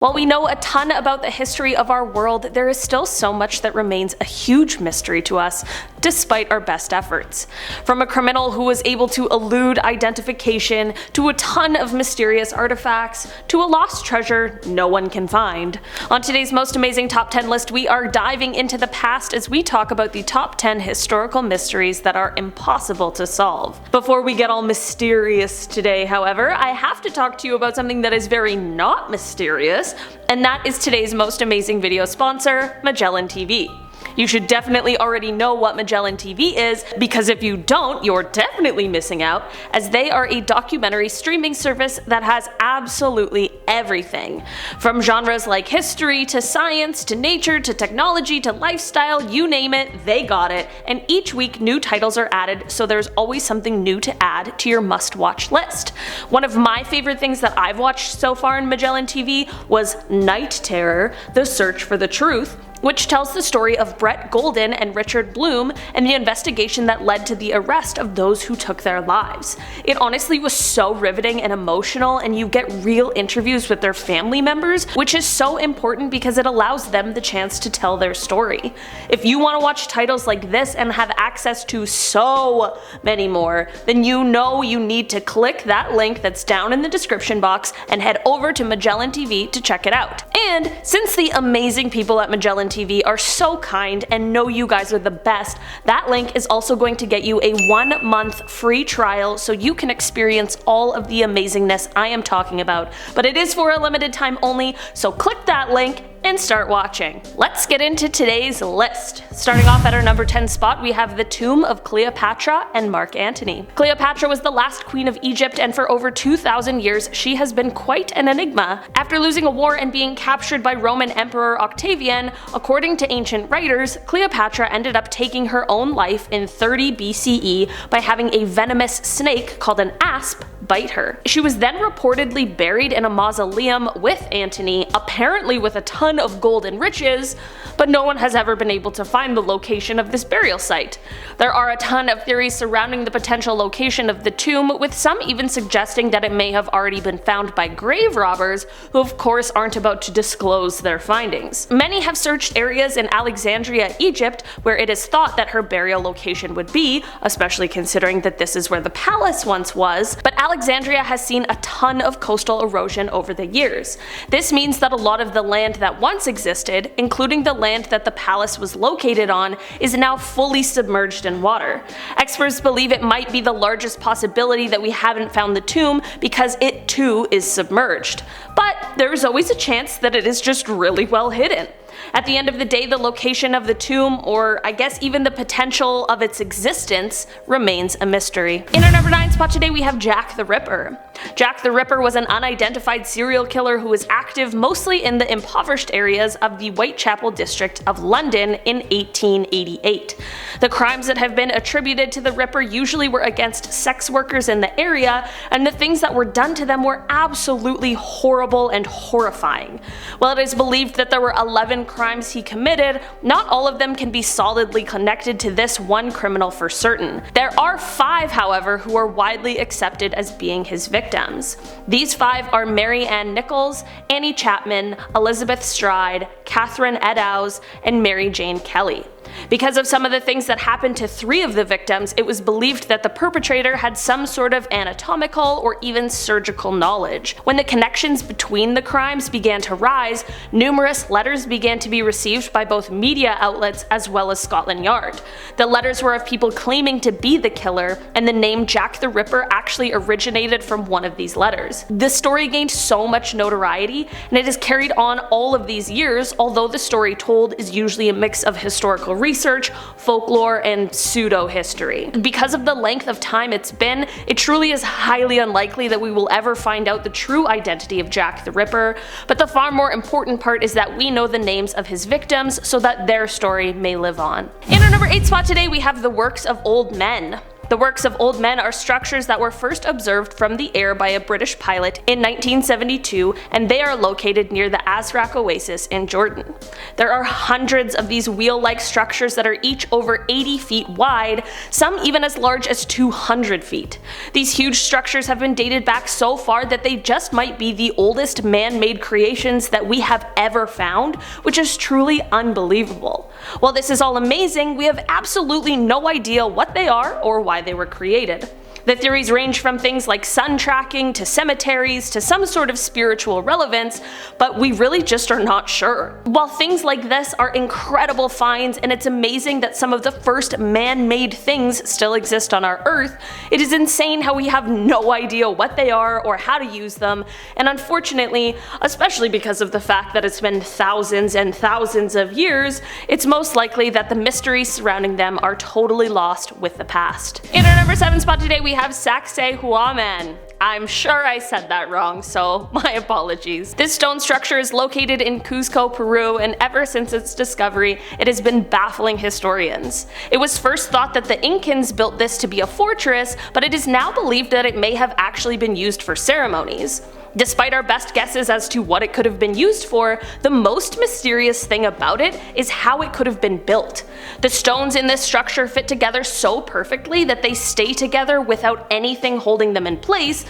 While we know a ton about the history of our world, there is still so much that remains a huge mystery to us, despite our best efforts. From a criminal who was able to elude identification, to a ton of mysterious artifacts, to a lost treasure no one can find. On today's Most Amazing Top 10 list, we are diving into the past as we talk about the top 10 historical mysteries that are impossible to solve. Before we get all mysterious today, however, I have to talk to you about something that is very not mysterious, and that is today's most amazing video sponsor, MagellanTV. You should definitely already know what MagellanTV is, because if you don't, you're definitely missing out, as they are a documentary streaming service that has absolutely everything. From genres like history, to science, to nature, to technology, to lifestyle, you name it, they got it, and each week new titles are added, so there's always something new to add to your must-watch list. One of my favorite things that I've watched so far in MagellanTV was Night Terror: The Search for the Truth, which tells the story of Brett Golden and Richard Bloom and the investigation that led to the arrest of those who took their lives. It honestly was so riveting and emotional, and you get real interviews with their family members, which is so important because it allows them the chance to tell their story. If you want to watch titles like this and have access to so many more, then you know you need to click that link that's down in the description box and head over to MagellanTV to check it out. And since the amazing people at MagellanTV are so kind and know you guys are the best, that link is also going to get you a 1-month free trial so you can experience all of the amazingness I am talking about. But it is for a limited time only, so click that link and start watching. Let's get into today's list. Starting off at our number 10 spot, we have the tomb of Cleopatra and Mark Antony. Cleopatra was the last queen of Egypt, and for over 2,000 years she has been quite an enigma. After losing a war and being captured by Roman Emperor Octavian, according to ancient writers, Cleopatra ended up taking her own life in 30 BCE by having a venomous snake called an asp bite her. She was then reportedly buried in a mausoleum with Antony, apparently with a ton of gold and riches, but no one has ever been able to find the location of this burial site. There are a ton of theories surrounding the potential location of the tomb, with some even suggesting that it may have already been found by grave robbers, who of course aren't about to disclose their findings. Many have searched areas in Alexandria, Egypt, where it is thought that her burial location would be, especially considering that this is where the palace once was, but Alexandria has seen a ton of coastal erosion over the years. This means that a lot of the land that once existed, including the land that the palace was located on, is now fully submerged in water. Experts believe it might be the largest possibility that we haven't found the tomb because it too is submerged. But there is always a chance that it is just really well hidden. At the end of the day, the location of the tomb, or I guess even the potential of its existence, remains a mystery. In our number 9 spot today, we have Jack the Ripper. Jack the Ripper was an unidentified serial killer who was active mostly in the impoverished areas of the Whitechapel district of London in 1888. The crimes that have been attributed to the Ripper usually were against sex workers in the area, and the things that were done to them were absolutely horrible and horrifying. While it is believed that there were 11 crimes he committed, not all of them can be solidly connected to this one criminal for certain. There are 5, however, who are widely accepted as being his victims. These 5 are Mary Ann Nichols, Annie Chapman, Elizabeth Stride, Catherine Eddowes, and Mary Jane Kelly. Because of some of the things that happened to 3 of the victims, it was believed that the perpetrator had some sort of anatomical or even surgical knowledge. When the connections between the crimes began to rise, numerous letters began to be received by both media outlets as well as Scotland Yard. The letters were of people claiming to be the killer, and the name Jack the Ripper actually originated from one of these letters. The story gained so much notoriety, and it has carried on all of these years, although the story told is usually a mix of historical research, folklore, and pseudo-history. Because of the length of time it's been, it truly is highly unlikely that we will ever find out the true identity of Jack the Ripper, but the far more important part is that we know the names of his victims so that their story may live on. In our number 8 spot today, we have the works of old men. The works of old men are structures that were first observed from the air by a British pilot in 1972, and they are located near the Azraq Oasis in Jordan. There are hundreds of these wheel-like structures that are each over 80 feet wide, some even as large as 200 feet. These huge structures have been dated back so far that they just might be the oldest man-made creations that we have ever found, which is truly unbelievable. While this is all amazing, we have absolutely no idea what they are or why they were created. The theories range from things like sun tracking to cemeteries to some sort of spiritual relevance, but we really just are not sure. While things like this are incredible finds and it's amazing that some of the first man-made things still exist on our Earth, it is insane how we have no idea what they are or how to use them, and unfortunately, especially because of the fact that it's been thousands and thousands of years, it's most likely that the mysteries surrounding them are totally lost with the past. In our number 7 spot today we have Sacsayhuaman. I'm sure I said that wrong, so my apologies. This stone structure is located in Cuzco, Peru, and ever since its discovery, it has been baffling historians. It was first thought that the Incans built this to be a fortress, but it is now believed that it may have actually been used for ceremonies. Despite our best guesses as to what it could have been used for, the most mysterious thing about it is how it could have been built. The stones in this structure fit together so perfectly that they stay together without anything holding them in place,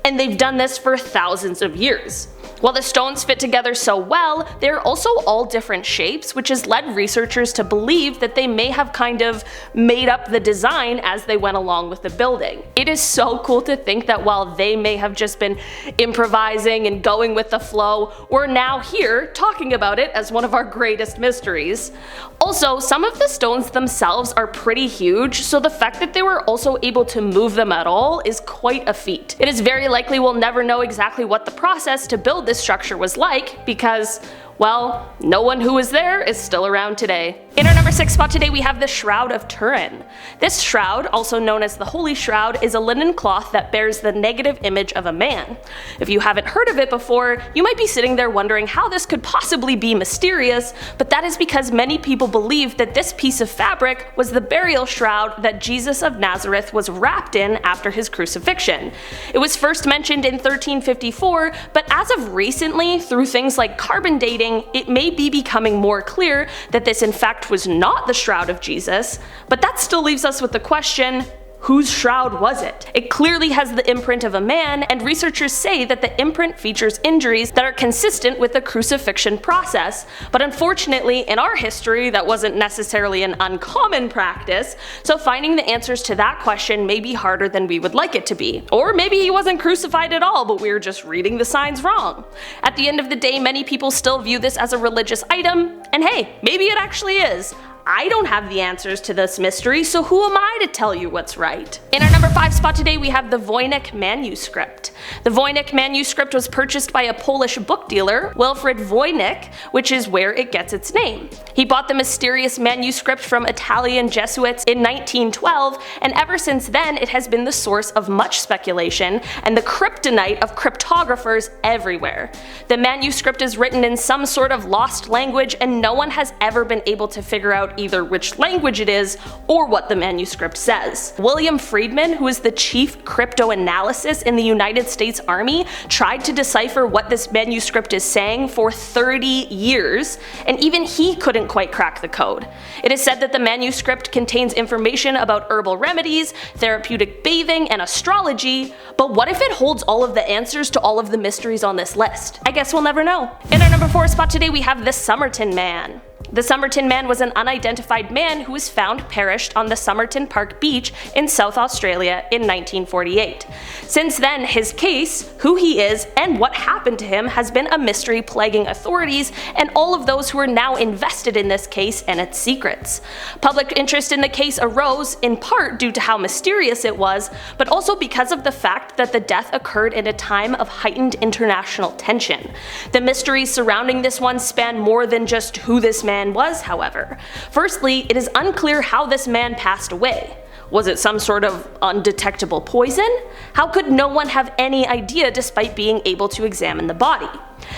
and they've done this for thousands of years. While the stones fit together so well, they're also all different shapes, which has led researchers to believe that they may have kind of made up the design as they went along with the building. It is so cool to think that while they may have just been improvising and going with the flow, we're now here talking about it as one of our greatest mysteries. Also, some of the stones themselves are pretty huge, so the fact that they were also able to move them at all is quite a feat. It is very likely we'll never know exactly what the process to build this structure was like because, well, no one who was there is still around today. In our number 6 spot today we have the Shroud of Turin. This shroud, also known as the Holy Shroud, is a linen cloth that bears the negative image of a man. If you haven't heard of it before, you might be sitting there wondering how this could possibly be mysterious, but that is because many people believe that this piece of fabric was the burial shroud that Jesus of Nazareth was wrapped in after his crucifixion. It was first mentioned in 1354, but as of recently, through things like carbon dating, it may be becoming more clear that this in fact was not the shroud of Jesus, but that still leaves us with the question, whose shroud was it? It clearly has the imprint of a man, and researchers say that the imprint features injuries that are consistent with the crucifixion process, but unfortunately in our history that wasn't necessarily an uncommon practice, so finding the answers to that question may be harder than we would like it to be. Or maybe he wasn't crucified at all, but we were just reading the signs wrong. At the end of the day, many people still view this as a religious item, and hey, maybe it actually is. I don't have the answers to this mystery, so who am I to tell you what's right? In our number 5 spot today we have the Voynich manuscript. The Voynich manuscript was purchased by a Polish book dealer, Wilfrid Voynich, which is where it gets its name. He bought the mysterious manuscript from Italian Jesuits in 1912, and ever since then it has been the source of much speculation and the kryptonite of cryptographers everywhere. The manuscript is written in some sort of lost language, and no one has ever been able to figure out either which language it is or what the manuscript says. William Friedman, who is the chief cryptoanalyst in the United States Army, tried to decipher what this manuscript is saying for 30 years, and even he couldn't quite crack the code. It is said that the manuscript contains information about herbal remedies, therapeutic bathing, and astrology, but what if it holds all of the answers to all of the mysteries on this list? I guess we'll never know. In our number 4 spot today we have the Somerton Man. The Somerton Man was an unidentified man who was found perished on the Somerton Park beach in South Australia in 1948. Since then, his case, who he is, and what happened to him has been a mystery plaguing authorities and all of those who are now invested in this case and its secrets. Public interest in the case arose in part due to how mysterious it was, but also because of the fact that the death occurred in a time of heightened international tension. The mysteries surrounding this one span more than just who this man was, however. Firstly, it is unclear how this man passed away. Was it some sort of undetectable poison? How could no one have any idea despite being able to examine the body?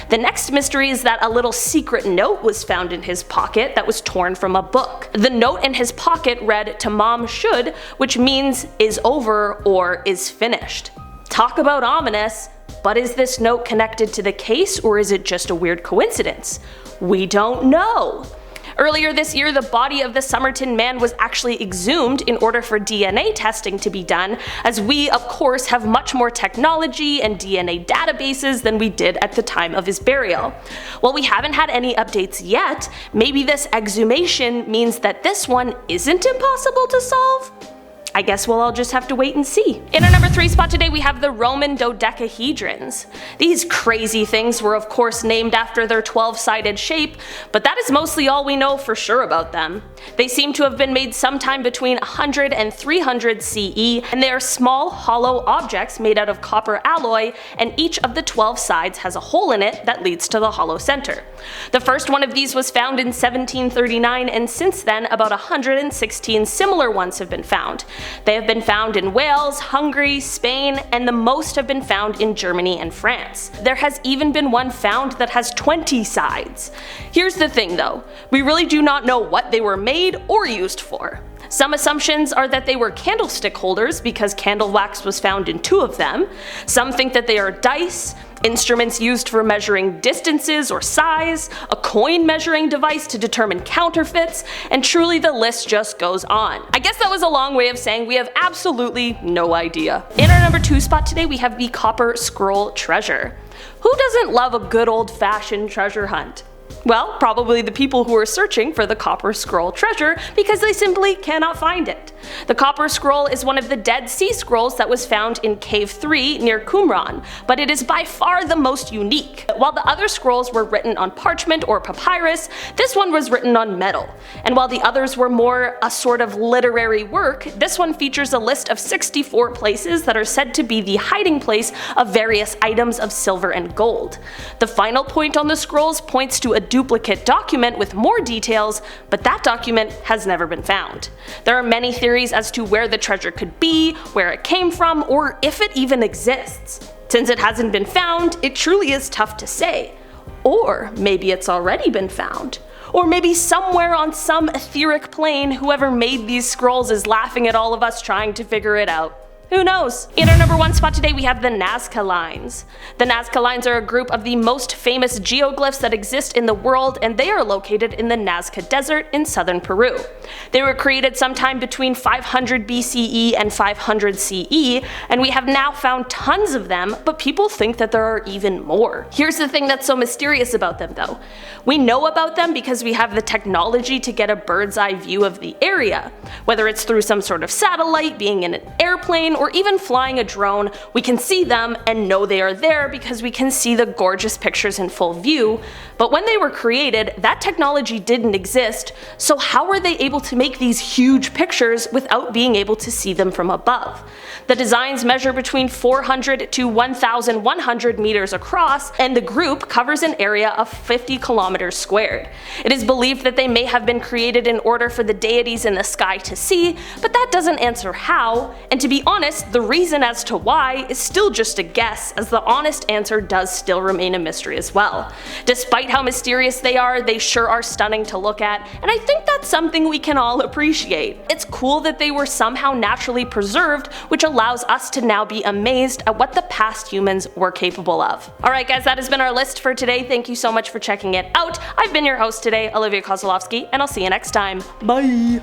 The next mystery is that a little secret note was found in his pocket that was torn from a book. The note in his pocket read, "To Mom should," which means is over or is finished. Talk about ominous, but is this note connected to the case or is it just a weird coincidence? We don't know. Earlier this year, the body of the Somerton man was actually exhumed in order for DNA testing to be done, as we of course have much more technology and DNA databases than we did at the time of his burial. While we haven't had any updates yet, maybe this exhumation means that this one isn't impossible to solve? I guess we'll all just have to wait and see. In our number 3 spot today we have the Roman Dodecahedrons. These crazy things were of course named after their 12-sided shape, but that is mostly all we know for sure about them. They seem to have been made sometime between 100 and 300 CE, and they are small hollow objects made out of copper alloy, and each of the 12 sides has a hole in it that leads to the hollow center. The first one of these was found in 1739, and since then about 116 similar ones have been found. They have been found in Wales, Hungary, Spain, and the most have been found in Germany and France. There has even been one found that has 20 sides. Here's the thing though, we really do not know what they were made or used for. Some assumptions are that they were candlestick holders because candle wax was found in 2 of them. Some think that they are dice, instruments used for measuring distances or size, a coin measuring device to determine counterfeits, and truly the list just goes on. I guess that was a long way of saying we have absolutely no idea. In our number 2 spot today we have the Copper Scroll treasure. Who doesn't love a good old-fashioned treasure hunt? Well, probably the people who are searching for the Copper Scroll treasure because they simply cannot find it. The Copper Scroll is one of the Dead Sea Scrolls that was found in Cave 3 near Qumran, but it is by far the most unique. While the other scrolls were written on parchment or papyrus, this one was written on metal. And while the others were more a sort of literary work, this one features a list of 64 places that are said to be the hiding place of various items of silver and gold. The final point on the scrolls points to a duplicate document with more details, but that document has never been found. There are many theories as to where the treasure could be, where it came from, or if it even exists. Since it hasn't been found, it truly is tough to say. Or maybe it's already been found. Or maybe somewhere on some etheric plane whoever made these scrolls is laughing at all of us trying to figure it out. Who knows? In our number 1 spot today we have the Nazca lines. The Nazca lines are a group of the most famous geoglyphs that exist in the world, and they are located in the Nazca Desert in southern Peru. They were created sometime between 500 BCE and 500 CE, and we have now found tons of them, but people think that there are even more. Here's the thing that's so mysterious about them though. We know about them because we have the technology to get a bird's eye view of the area. Whether it's through some sort of satellite, being in an airplane, or even flying a drone, we can see them and know they are there because we can see the gorgeous pictures in full view. But when they were created, that technology didn't exist, so how were they able to make these huge pictures without being able to see them from above? The designs measure between 400 to 1,100 meters across, and the group covers an area of 50 kilometers squared. It is believed that they may have been created in order for the deities in the sky to see, but that doesn't answer how, and to be honest, the reason as to why is still just a guess, as the honest answer does still remain a mystery as well. Despite how mysterious they sure are stunning to look at, and I think that's something we can all appreciate. It's cool that they were somehow naturally preserved, which allows us to now be amazed at what the past humans were capable of. Alright guys, that has been our list for today. Thank you so much for checking it out. I've been your host today, Olivia Kozlowski, and I'll see you next time. Bye!